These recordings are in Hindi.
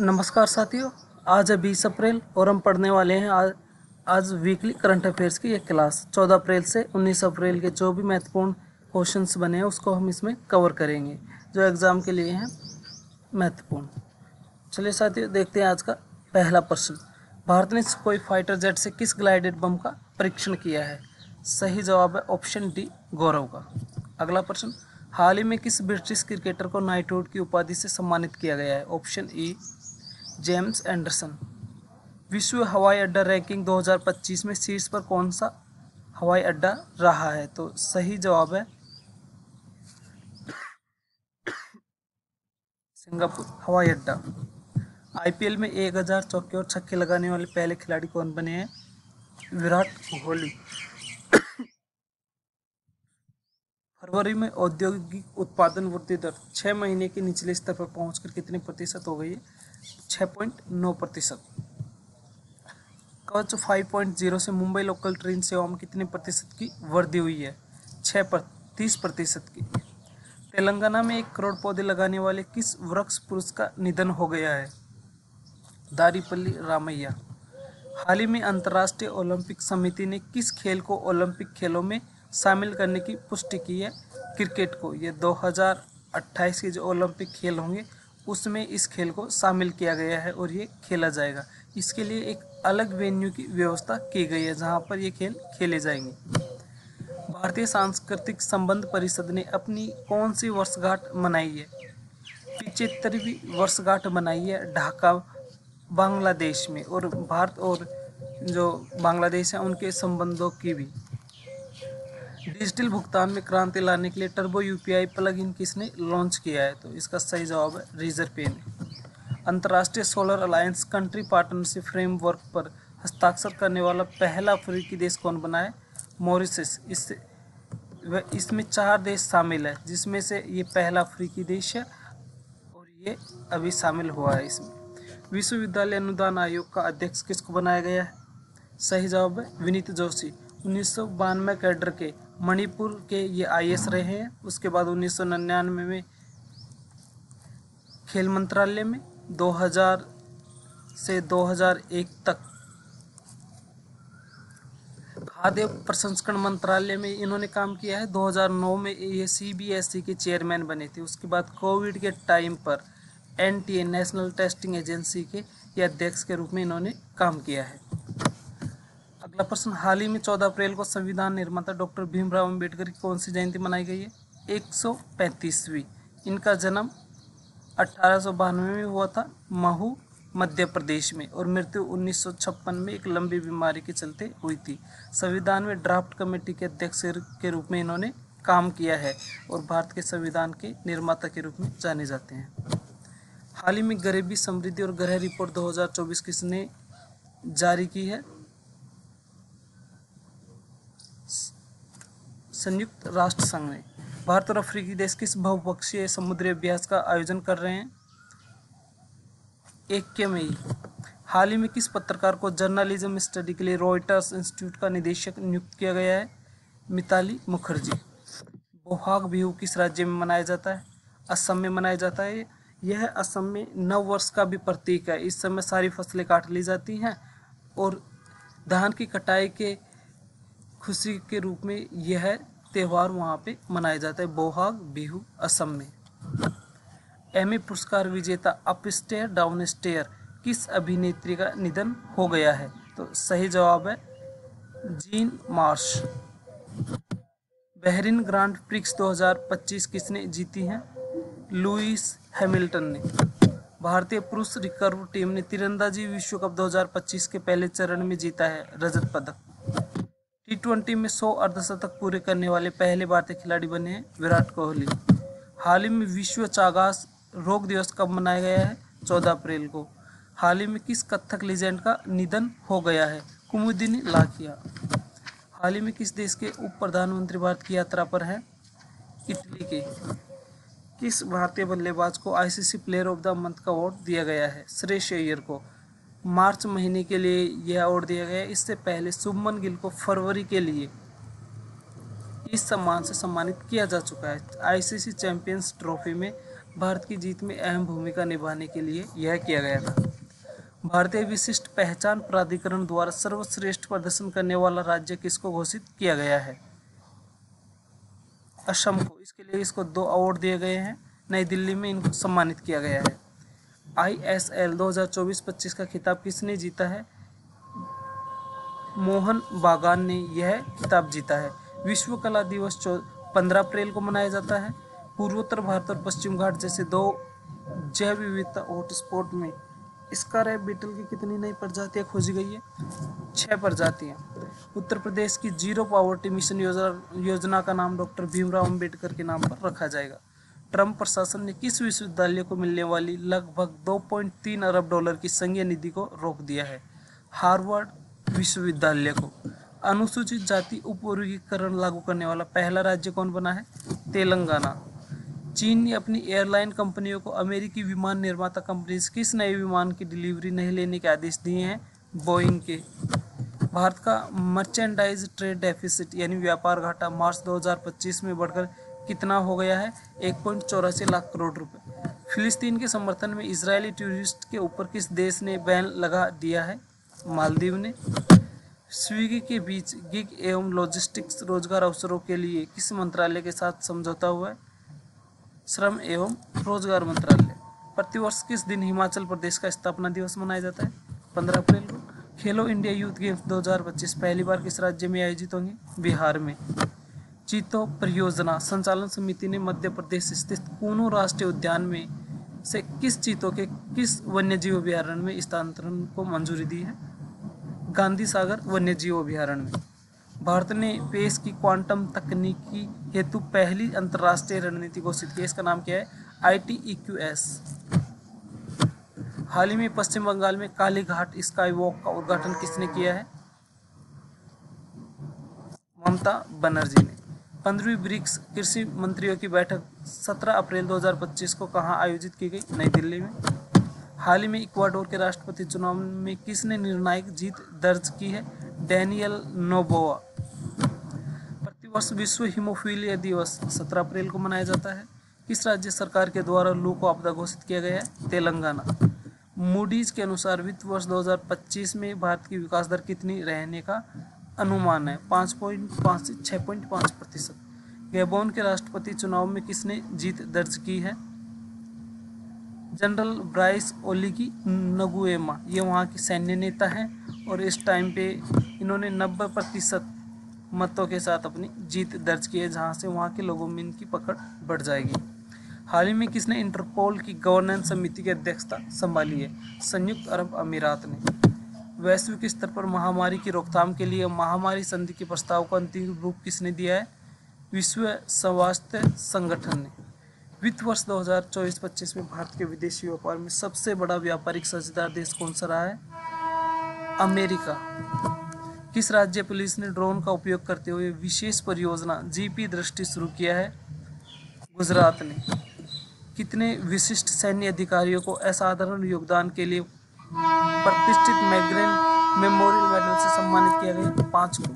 नमस्कार साथियों। आज है 20 अप्रैल और हम पढ़ने वाले हैं आज वीकली करंट अफेयर्स की एक क्लास। 14 अप्रैल से 19 अप्रैल के जो भी महत्वपूर्ण क्वेश्चंस बने हैं उसको हम इसमें कवर करेंगे, जो एग्ज़ाम के लिए हैं महत्वपूर्ण। चलिए साथियों, देखते हैं आज का पहला प्रश्न। भारत ने सुखोई फाइटर जेट से किस ग्लाइडेड बम का परीक्षण किया है? सही जवाब है ऑप्शन डी, गौरव का। अगला प्रश्न, हाल ही में किस ब्रिटिश क्रिकेटर को नाइटहुड की उपाधि से सम्मानित किया गया है? Option E, James Anderson. विश्व हवाई अड्डा रैंकिंग 2025 में शीर्ष पर कौन सा हवाई अड्डा रहा है? तो सही जवाब है सिंगापुर हवाई अड्डा। आईपीएल में 1000 चौके और छक्के लगाने वाले पहले खिलाड़ी कौन बने हैं? विराट कोहली। फरवरी में औद्योगिक उत्पादन वृद्धि दर 6 महीने के निचले स्तर पर पहुंचकर कितने प्रतिशत हो गई है? 6.9%। कवच 5.0 से मुंबई लोकल ट्रेन सेवा में कितने प्रतिशत की वृद्धि हुई है? 30% की। तेलंगाना में 1 करोड़ पौधे लगाने वाले किस वृक्ष पुरुष का निधन हो गया है? दारीपल्ली रामैया। हाल ही में अंतर्राष्ट्रीय ओलंपिक समिति ने किस खेल को ओलंपिक खेलों में शामिल करने की पुष्टि की है? क्रिकेट को। ये 2028 के जो ओलंपिक खेल होंगे उसमें इस खेल को शामिल किया गया है और ये खेला जाएगा। इसके लिए एक अलग वेन्यू की व्यवस्था की गई है जहाँ पर ये खेल खेले जाएंगे। भारतीय सांस्कृतिक संबंध परिषद ने अपनी कौन सी वर्षगांठ मनाई है? 75वीं वर्षगांठ मनाई है ढाका बांग्लादेश में। और भारत और जो बांग्लादेश है उनके संबंधों की भी। डिजिटल भुगतान में क्रांति लाने के लिए टर्बो यूपीआई प्लग इन किसने लॉन्च किया है? तो इसका सही जवाब है रिजर्व पे ने। अंतर्राष्ट्रीय solar alliance country partnership framework पर हस्ताक्षर करने वाला पहला अफ्रीकी देश कौन बना है? मॉरिशस। इसमें 4 देश शामिल है जिसमें से ये पहला अफ्रीकी देश है और ये अभी शामिल हुआ है इसमें। विश्वविद्यालय अनुदान आयोग का अध्यक्ष किसको बनाया गया है? सही जवाब है विनीत जोशी। 1992 कैडर के मणिपुर के ये आईएएस रहे हैं। उसके बाद 1999 में खेल मंत्रालय में, 2000 से 2001 तक खाद्य प्रसंस्करण मंत्रालय में इन्होंने काम किया है। 2009 में ये सीबीएसई के चेयरमैन बने थे। उसके बाद कोविड के टाइम पर एनटीए नेशनल टेस्टिंग एजेंसी के ये अध्यक्ष के रूप में इन्होंने काम किया है। अगला प्रश्न, हाल ही में 14 अप्रैल को संविधान निर्माता डॉक्टर भीमराव अंबेडकर की कौन सी जयंती मनाई गई है? 135वीं। इनका जन्म 1892 में हुआ था महू मध्य प्रदेश में और मृत्यु 1956 में एक लंबी बीमारी के चलते हुई थी। संविधान में ड्राफ्ट कमेटी के अध्यक्ष के रूप में इन्होंने काम किया है और भारत के संविधान के निर्माता के रूप में जाने जाते हैं। हाल ही में गरीबी समृद्धि और ग्रह रिपोर्ट 2024 किसने जारी की है? संयुक्त राष्ट्र संघ ने। भारत और अफ्रीकी देश किस बहुपक्षीय समुद्री अभ्यास का आयोजन कर रहे हैं? एक्यमई। हाल ही में किस पत्रकार को जर्नलिज्म स्टडी के लिए रॉयटर्स इंस्टीट्यूट का निदेशक नियुक्त किया गया है? मिताली मुखर्जी। बोहाग बिहू किस राज्य में मनाया जाता है? असम में मनाया जाता है। यह असम में नव वर्ष का भी प्रतीक है। इस समय सारी फसलें काट ली जाती हैं और धान की कटाई के खुशी के रूप में यह त्यौहार वहाँ पे मनाया जाता है, बोहाग बिहू असम में। एमी पुरस्कार विजेता अपस्टेयर डाउनस्टेयर किस अभिनेत्री का निधन हो गया है? तो सही जवाब है gene Marsh. Bahrain grand prix 2025 किसने जीती है? लुइस हैमिल्टन ने। भारतीय पुरुष रिकर्व टीम ने तीरंदाजी विश्व कप 2025 के पहले चरण में जीता है रजत पदक। T20 में 100 अर्धशतक पूरे करने वाले पहले भारतीय खिलाड़ी बने हैं विराट कोहली। हाल ही में विश्व चागास रोग दिवस कब मनाया गया है? 14 अप्रैल को। हाल ही में किस कथक लीजेंड का निधन हो गया है? कुमुदिनी लाखिया। हाल ही में किस देश के उप प्रधानमंत्री भारत की यात्रा पर है? इटली के। किस भारतीय बल्लेबाज को ICC player of the month का अवार्ड दिया गया है? श्रेयस अय्यर को। मार्च महीने के लिए यह अवार्ड दिया गया है। इससे पहले शुभमन गिल को फरवरी के लिए इस सम्मान से सम्मानित किया जा चुका है। आईसीसी चैंपियंस ट्रॉफी में भारत की जीत में अहम भूमिका निभाने के लिए यह किया गया था। भारतीय विशिष्ट पहचान प्राधिकरण द्वारा सर्वश्रेष्ठ प्रदर्शन करने वाला राज्य किसको घोषित किया गया है? असम को। इसके लिए इसको 2 अवार्ड दिए गए हैं। नई दिल्ली में इनको सम्मानित किया गया है। ISL 2024-25 का खिताब किसने जीता है? मोहन बागान ने यह खिताब जीता है। विश्व कला दिवस 15 अप्रैल को मनाया जाता है। पूर्वोत्तर भारत और पश्चिम घाट जैसे 2 जैव विविधता हॉटस्पॉट में स्कारैप बीटल की कितनी नई प्रजातियां खोजी गई है? 6 प्रजातियां। उत्तर प्रदेश की जीरो पॉवर्टी मिशन योजना का नाम डॉक्टर भीमराव अंबेडकर के नाम पर रखा जाएगा। ट्रंप प्रशासन ने किस विश्वविद्यालय को मिलने वाली लगभग $2.3 अरब की संघीय निधि को रोक दिया है? हार्वर्ड विश्वविद्यालय को। अनुसूचित जाति उपवर्गीकरण लागू करने वाला पहला राज्य कौन बना है? तेलंगाना। चीन ने अपनी एयरलाइन कंपनियों को अमेरिकी विमान निर्माता कंपनी से किस नए विमान की डिलीवरी नहीं लेने के आदेश दिए हैं? बोइंग के। भारत का मर्चेंडाइज ट्रेड डेफिसिट यानी व्यापार घाटा मार्च 2025 में बढ़कर कितना हो गया है? 1.84 लाख करोड़ रुपए। फिलिस्तीन के समर्थन में इजरायली टूरिस्ट के ऊपर किस देश ने बैन लगा दिया है? मालदीव ने। स्विगी के बीच गिग एवं लॉजिस्टिक्स रोजगार अवसरों के लिए किस मंत्रालय के साथ समझौता हुआ है? श्रम एवं रोजगार मंत्रालय। प्रतिवर्ष किस दिन हिमाचल प्रदेश का स्थापना दिवस मनाया जाता है? 15 अप्रैल को। खेलो इंडिया यूथ गेम्स 2025 पहली बार किस राज्य में आयोजित होंगे? बिहार में। चीतो परियोजना संचालन समिति ने मध्य प्रदेश स्थित कूनू राष्ट्रीय उद्यान में से किस चीतों के किस वन्यजीव अभयारण्य में स्थानांतरण को मंजूरी दी है? गांधी सागर वन्यजीव अभयारण्य में। भारत ने पेश की क्वांटम तकनीकी हेतु पहली अंतर्राष्ट्रीय रणनीति घोषित की। इसका नाम क्या है? ITEQS। हाल ही में पश्चिम बंगाल में काली घाट स्काई वॉक का उद्घाटन किसने किया है? ममता बनर्जी ने। 15वीं ब्रिक्स कृषि मंत्रियों की बैठक 17 अप्रैल 2025 को कहां आयोजित की गई? नई दिल्ली में। हाल ही में इक्वाडोर के राष्ट्रपति चुनाव में किसने निर्णायक जीत दर्ज की है? Daniel Noboa. प्रतिवर्ष विश्व हीमोफीलिया दिवस 17 अप्रैल को मनाया जाता है। किस राज्य सरकार के द्वारा लू को आपदा घोषित किया गया है? तेलंगाना। मूडीज के अनुसार वित्त वर्ष 2025 में भारत की विकास दर कितनी रहने का अनुमान है? 5.5 से 6.5%। गैबोन के राष्ट्रपति चुनाव में किसने जीत दर्ज की है? General Brice Oligui Nguema. ये वहाँ की सैन्य नेता हैं और इस टाइम पे इन्होंने 90% मतों के साथ अपनी जीत दर्ज की है, जहाँ से वहाँ के लोगों में इनकी पकड़ बढ़ जाएगी। हाल ही में किसने इंटरपोल की गवर्नेंस समिति की अध्यक्षता संभाली है? संयुक्त अरब अमीरात ने। वैश्विक स्तर पर महामारी की रोकथाम के लिए महामारी संधि के प्रस्ताव को अंतिम रूप किसने दिया है? विश्व स्वास्थ्य संगठन ने। वित्त वर्ष 2024-25 में भारत के विदेशी व्यापार में सबसे बड़ा व्यापारिक साझेदार देश कौन सा रहा है? अमेरिका। किस राज्य पुलिस ने ड्रोन का उपयोग करते हुए विशेष परियोजना GP दृष्टि शुरू किया है? गुजरात ने। कितने विशिष्ट सैन्य अधिकारियों को असाधारण योगदान के लिए प्रतिष्ठित मैग्रेन मेमोरियल मेडल से सम्मानित किया गया? 5 को।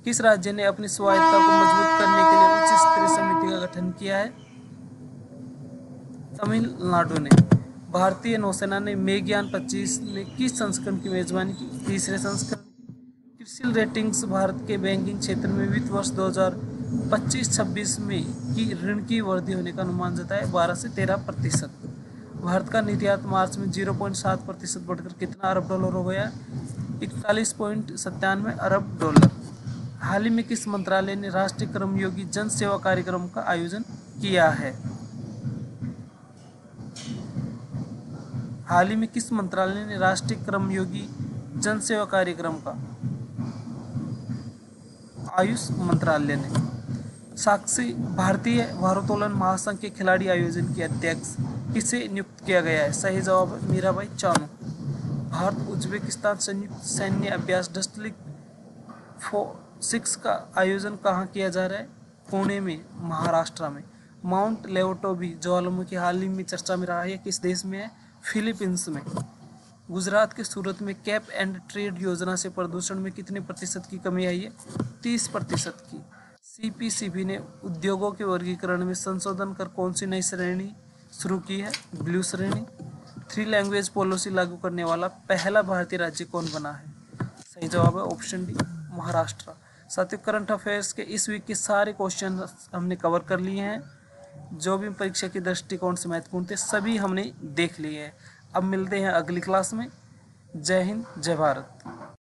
किस राज्य ने अपनी स्वायत्तता को मजबूत करने के लिए उच्च स्तरीय समिति का गठन किया है? तमिलनाडु ने। भारतीय नौसेना ने मेघयान 25 में किस संस्करण की मेजबानी की? तीसरे संस्करण की। क्रिसिल रेटिंग्स भारत के बैंकिंग क्षेत्र में वित्त वर्ष 2025-26 में की ऋण की वृद्धि होने का अनुमान जताया 12 से 13%। भारत का निर्यात मार्च में 0.7% बढ़कर कितना अरब डॉलर हो गया? 41.97 अरब डॉलर। हाल ही में किस मंत्रालय ने राष्ट्रीय कर्मयोगी जन सेवा कार्यक्रम का आयोजन किया है? हाल ही में किस मंत्रालय ने राष्ट्रीय कर्मयोगी जन सेवा कार्यक्रम का? आयुष मंत्रालय ने। साक्षी भारतीय भारोत्तोलन महासंघ के खिलाड़ी आयोजन के अध्यक्ष किसे नियुक्त किया गया है? सही जवाब है मीराबाई चानू। भारत उज्बेकिस्तान संयुक्त सैन्य अभ्यास डस्टलिक 6 का आयोजन कहाँ किया जा रहा है? पुणे में, महाराष्ट्र में। माउंट लेवटोबी ज्वालामुखी हाल ही में चर्चा में रहा है, किस देश में है? फिलीपींस में। गुजरात के सूरत में कैप एंड ट्रेड योजना से प्रदूषण में कितने प्रतिशत की कमी आई है? 30% की। CPCB ने उद्योगों के वर्गीकरण में संशोधन कर कौन सी नई श्रेणी शुरू की है? ब्लू श्रेणी। 3 लैंग्वेज पॉलिसी लागू करने वाला पहला भारतीय राज्य कौन बना है? सही जवाब है ऑप्शन डी, महाराष्ट्र। साथियों, करंट अफेयर्स के इस वीक के सारे क्वेश्चन हमने कवर कर लिए हैं। जो भी परीक्षा की दृष्टिकोण से महत्वपूर्ण थे सभी हमने देख लिए हैं। अब मिलते हैं अगली क्लास में। जय हिंद, जय भारत।